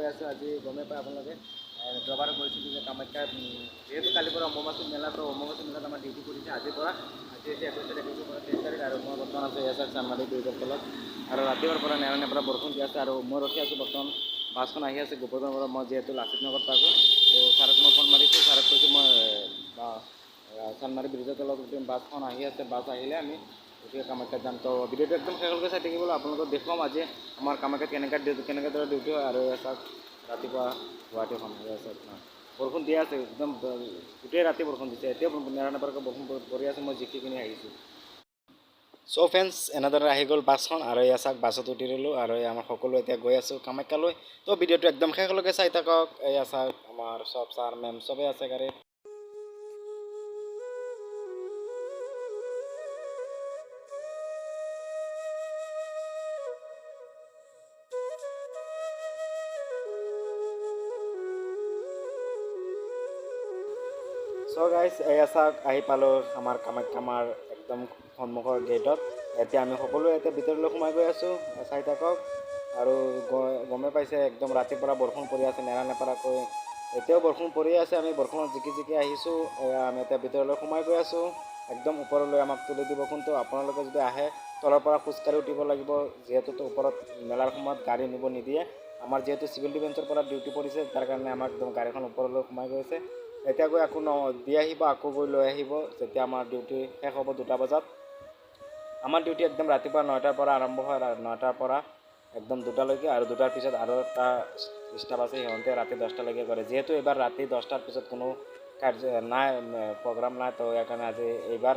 গৈ আছোঁ। আজি গমে পায় আপোনালোকে যোৱাবাৰ কৰিছিলোঁ যে কামাখ্যা যিহেতু কালিৰ পৰা অম্বুবাচী মেলা, তো অম্বুবাচী মেলাত আমাৰ ডিউটি কৰিছে আজিৰ পৰা। আজি হৈছে 21 তাৰিখ, 21 পৰা 23 তাৰিখ আৰু মই বৰ্তমান আছোঁ এছ চানমাৰী ব্ৰিজৰ তলত। আৰু ৰাতিপুৱাৰ পৰা নেৰা নেপেৰা বৰষুণ দি আছে আৰু মই ৰখি আছোঁ বৰ্তমান। বাছখন আহি আছে গোপৰগাঁৱৰ পৰা। মই যিহেতু লাচিত নগৰত থাকোঁ, তো ছাৰক মই ফোন মাৰিছোঁ। ছাৰক কৈছোঁ মই চানমাৰী ব্ৰিজৰ তলত উঠিম, বাছখন আহি আছে, বাছ আহিলে আমি গতিকে কামাখ্যাত যাম। তো ভিডিঅ'টো একদম শেষলৈকে চাই থাকিবলৈ আপোনালোকক দেখুৱাম আজি আমাৰ কামাখ্যাত কেনেকৈ দৰে ডিউটি হয়। আৰু চাওক ৰাতিপুৱা গুৱাহাটীখন বৰষুণ দি আছে, একদম গোটেই ৰাতি বৰষুণ দিছে। এতিয়াও নেৰা নেপেৰাকৈ বৰষুণ পৰি আছে। মই জিকি কিনি আহিছোঁ। চ' ফ্ৰেণ্ডছ, এনেদৰে আহি গ'ল বাছখন আৰু এয়া চাওক বাছত উঠি দিলোঁ আৰু আমাৰ সকলো এতিয়া গৈ আছোঁ কামাখ্যালৈ। তো ভিডিঅ'টো একদম শেষলৈকে চাই থাকক। এয়া চাওক আমাৰ চব ছাৰ মেম চবেই আছে গাড়ীত। চ' গাইজ, এয়া চাওক আহি পালোঁ আমাৰ কামাখ্যা মাৰ একদম সন্মুখৰ গেটত। এতিয়া আমি সকলোৱে এতিয়া ভিতৰলৈ সোমাই গৈ আছোঁ, চাই থাকক। আৰু গমে পাইছে একদম ৰাতিৰ পৰা বৰষুণ পৰি আছে নেৰা নেপেৰাকৈ। এতিয়াও বৰষুণ পৰি আছে, আমি বৰষুণত জিকি জিকি আহিছোঁ। আমি এতিয়া ভিতৰলৈ সোমাই গৈ আছোঁ। একদম ওপৰলৈ আমাক তুলি দিব কিন্তু আপোনালোকে যদি আহে তলৰ পৰা খোজকাঢ়ি উঠিব লাগিব, যিহেতু ওপৰত মেলাৰ সময়ত গাড়ী নিব নিদিয়ে। আমাৰ যিহেতু চিভিল ডিফেন্সৰ পৰা ডিউটি পৰিছে, তাৰ কাৰণে আমাক একদম গাড়ীখন ওপৰলৈ সোমাই গৈছে। এতিয়া গৈ আকৌ দি আহিব, আকৌ গৈ লৈ আহিব যেতিয়া আমাৰ ডিউটি শেষ হ'ব 2টা বজাত। আমাৰ ডিউটি একদম ৰাতিপুৱা 9টাৰ পৰা আৰম্ভ হয়, 9টাৰ পৰা একদম 2টালৈকে। আৰু 2টাৰ পিছত আৰু এটা ষ্টাফ আছে, সিহঁতে ৰাতি 10টালৈকে কৰে। যিহেতু এইবাৰ ৰাতি 10টাৰ পিছত কোনো কাৰ্য নাই, প্ৰগ্ৰাম নাই, তো ইয়াৰ কাৰণে আজি এইবাৰ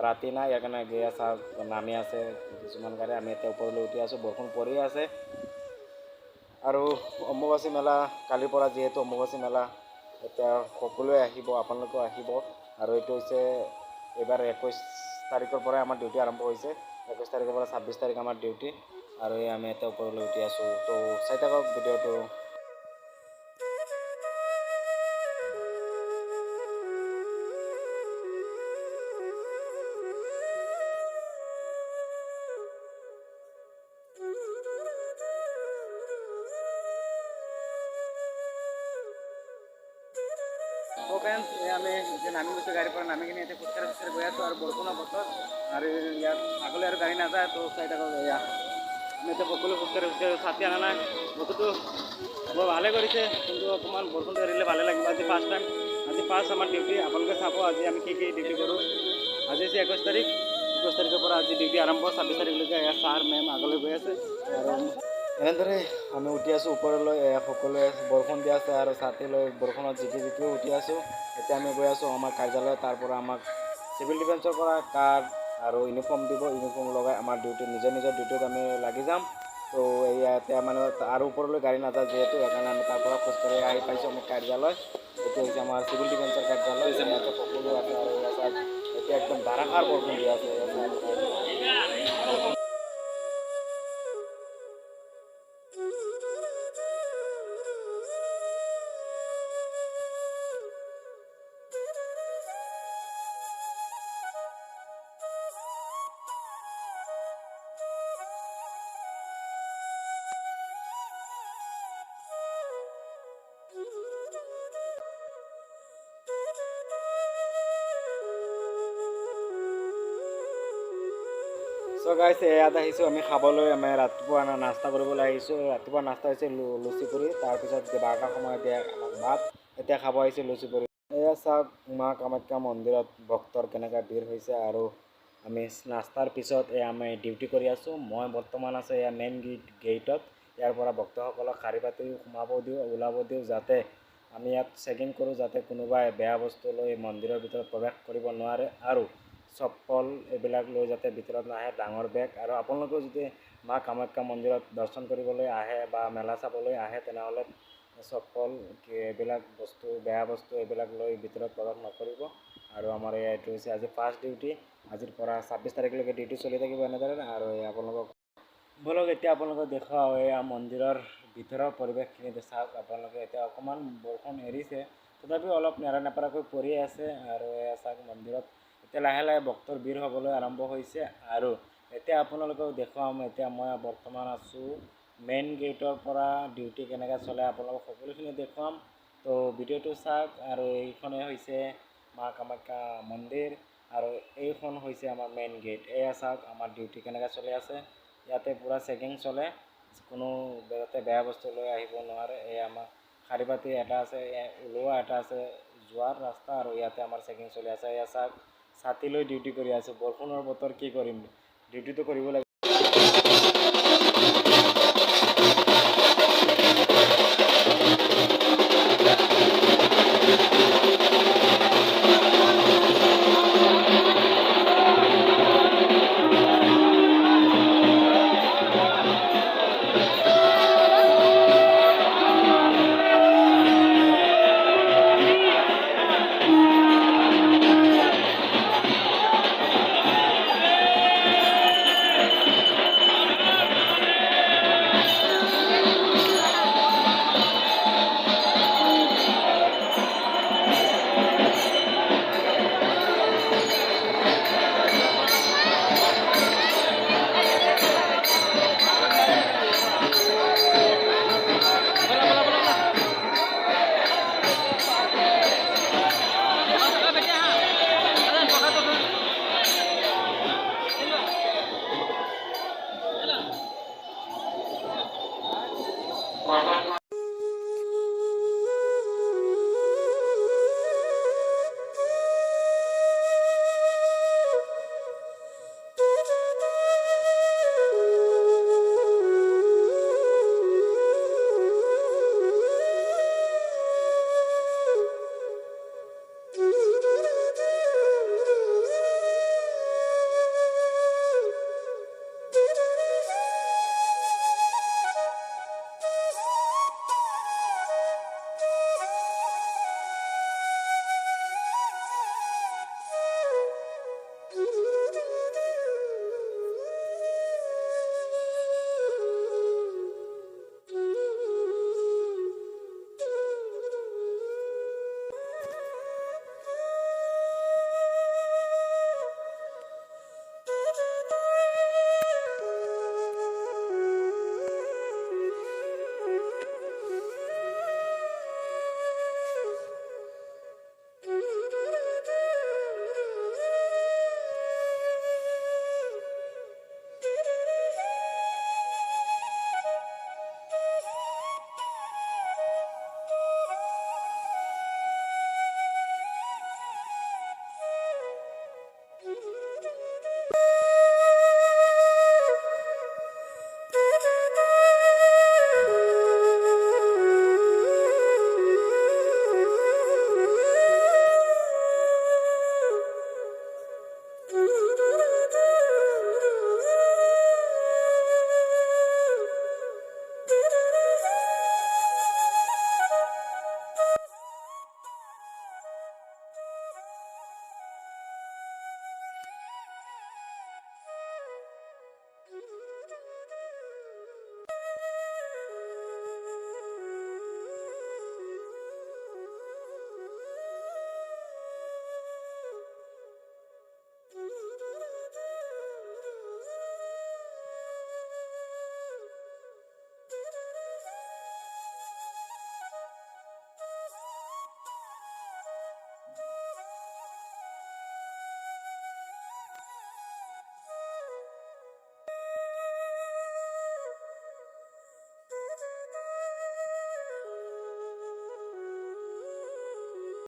ৰাতি নাই। ইয়াৰ কাৰণে গেয়া চাওক নামি আছে কিছুমান গাড়ী। আমি এতিয়া ওপৰলৈ উঠি আছোঁ, বৰষুণ পৰি আছে। আৰু অম্বুবাচী মেলা কালিৰ পৰা, যিহেতু অম্বুবাচী মেলা এতিয়া সকলোৱে আহিব, আপোনালোকেও আহিব। আৰু এইটো হৈছে এইবাৰ 21 তাৰিখৰ পৰাই আমাৰ ডিউটি আৰম্ভ হৈছে। 21 তাৰিখৰ পৰা 26 তাৰিখ আমাৰ ডিউটি। আৰু আমি এতিয়া ওপৰলৈ উঠি আছোঁ। তো চাই থাকক ভিডিঅ'টো। তো ফ্ৰেণ্ডছ, আমি যে নামি গৈছোঁ গাড়ীৰ পৰা, নামি কিনে এতিয়া খোজকাঢ়ি গৈ আছোঁ। আৰু বৰষুণৰ বতৰ আৰু ইয়াত আগলৈ আৰু গাড়ী নাযায়। তো চাই থাকক এয়া আমি এতিয়া সকলো খোজকাঢ়ি ছাতি অনা নাই। বতৰটো বৰ ভালে কৰিছে, কিন্তু অকণমান বৰষুণটো এৰিলে ভালে লাগিব। আজি ফাৰ্ষ্ট আমাৰ ডিউটি। আপোনালোকে চাব আজি আমি কি ডিউটি কৰোঁ। আজি হৈছে 21 তাৰিখ। 21 তাৰিখৰ পৰা আজি ডিউটি আৰম্ভ, 26 তাৰিখলৈকে। ছাৰ মেম আগলৈ গৈ আছে আৰু এনেদৰে আমি উঠি আছোঁ ওপৰলৈ। সকলোৱে বৰষুণ দি আছে আৰু ছাতি লৈ বৰষুণত জিকিও উঠি আছোঁ। এতিয়া আমি গৈ আছোঁ আমাৰ কাৰ্যালয়ত। তাৰ পৰা আমাক চিভিল ডিফেন্সৰ পৰা কাৰ্ড আৰু ইউনিফৰ্ম দিব। ইউনিফৰ্ম লগাই আমাৰ ডিউটি নিজৰ ডিউটিত আমি লাগি যাম। তো ইয়াতে মানে আৰু ওপৰলৈ গাড়ী নাযায় যিহেতু, সেইকাৰণে আমি তাৰ পৰা খোজকাঢ়ি আহি পাইছোঁ আমাৰ কাৰ্যালয়। এইটো হৈছে আমাৰ চিভিল ডিফেন্সৰ কাৰ্যালয়। ইয়াতে সকলো আছে আৰু এতিয়া একদম ধাৰাসাৰ বৰষুণ দি আছে। চ' গাইজ, ইয়াত আহিছোঁ আমি খাবলৈ। আমি ৰাতিপুৱা নাস্তা কৰিবলৈ আহিছোঁ। ৰাতিপুৱা নাস্তা হৈছে লুচি পুৰি, তাৰপিছত 12টাৰ সময়ত দিয়ে আমাক ভাত। এতিয়া খাব আহিছোঁ লুচি পুৰি। এয়া চাওক মা কামাখ্যা মন্দিৰত ভক্তৰ কেনেকৈ ভিৰ হৈছে। আৰু আমি নাস্তাৰ পিছত আমি ডিউটি কৰি আছোঁ। মই বৰ্তমান আছোঁ এয়া মেইন গেটত। ইয়াৰ পৰা ভক্তসকলক শাৰী পাতি সোমাব দিওঁ, ওলাব দিওঁ, যাতে আমি ইয়াত চেকিং কৰোঁ, যাতে কোনোবাই বেয়া বস্তু লৈ মন্দিৰৰ ভিতৰত প্ৰৱেশ কৰিব নোৱাৰে। আৰু চপ্পল এইবিলাক লৈ যাতে ভিতৰত নাহে, ডাঙৰ বেগ। আৰু আপোনালোকেও যদি মা কামাখ্যা মন্দিৰত দৰ্শন কৰিবলৈ আহে বা মেলা চাবলৈ আহে, তেনেহ'লে চপ্পল এইবিলাক বস্তু, বেয়া বস্তু এইবিলাক লৈ ভিতৰত প্ৰৱেশ নকৰিব। আৰু আমাৰ এইটো হৈছে আজি ফাৰ্ষ্ট ডিউটি। আজিৰ পৰা 26 তাৰিখলৈকে ডিউটি চলি থাকিব এনেদৰে। আৰু আপোনালোকক ব'লক এতিয়া আপোনালোকক দেখুৱাওঁ এয়া মন্দিৰৰ ভিতৰৰ পৰিৱেশখিনি চাওক। আপোনালোকে এতিয়া অকণমান বৰষুণ এৰিছে, তথাপিও অলপ নেৰা নেপেৰাকৈ পৰি আছে। আৰু এয়া চাওক মন্দিৰত এতিয়া লাহে লাহে ভক্তৰ ভিৰ হ'বলৈ আৰম্ভ হৈছে। আৰু এতিয়া আপোনালোকক দেখুৱাম, এতিয়া মই বৰ্তমান আছোঁ মেইন গেটৰ পৰা ডিউটি কেনেকৈ চলে আপোনালোকক সকলোখিনি দেখুৱাম। তো ভিডিঅ'টো চাওক। আৰু এইখনে হৈছে মা কামাখ্যা মন্দিৰ আৰু এইখন হৈছে আমাৰ মেইন গেট। এয়া চাওক আমাৰ ডিউটি কেনেকৈ চলি আছে। ইয়াতে পূৰা চেকিং চলে, কোনো যাতে বেয়া বস্তু লৈ আহিব নোৱাৰে। এই আমাৰ শাৰী পাতি এটা আছে, ওলোৱা এটা আছে, যোৱাৰ ৰাস্তা, আৰু ইয়াতে আমাৰ চেকিং চলি আছে। এয়া চাওক ছাতি লৈ ডিউটি কৰি আছোঁ। বৰষুণৰ বতৰ কি কৰিম, ডিউটিটো কৰিব লাগিব।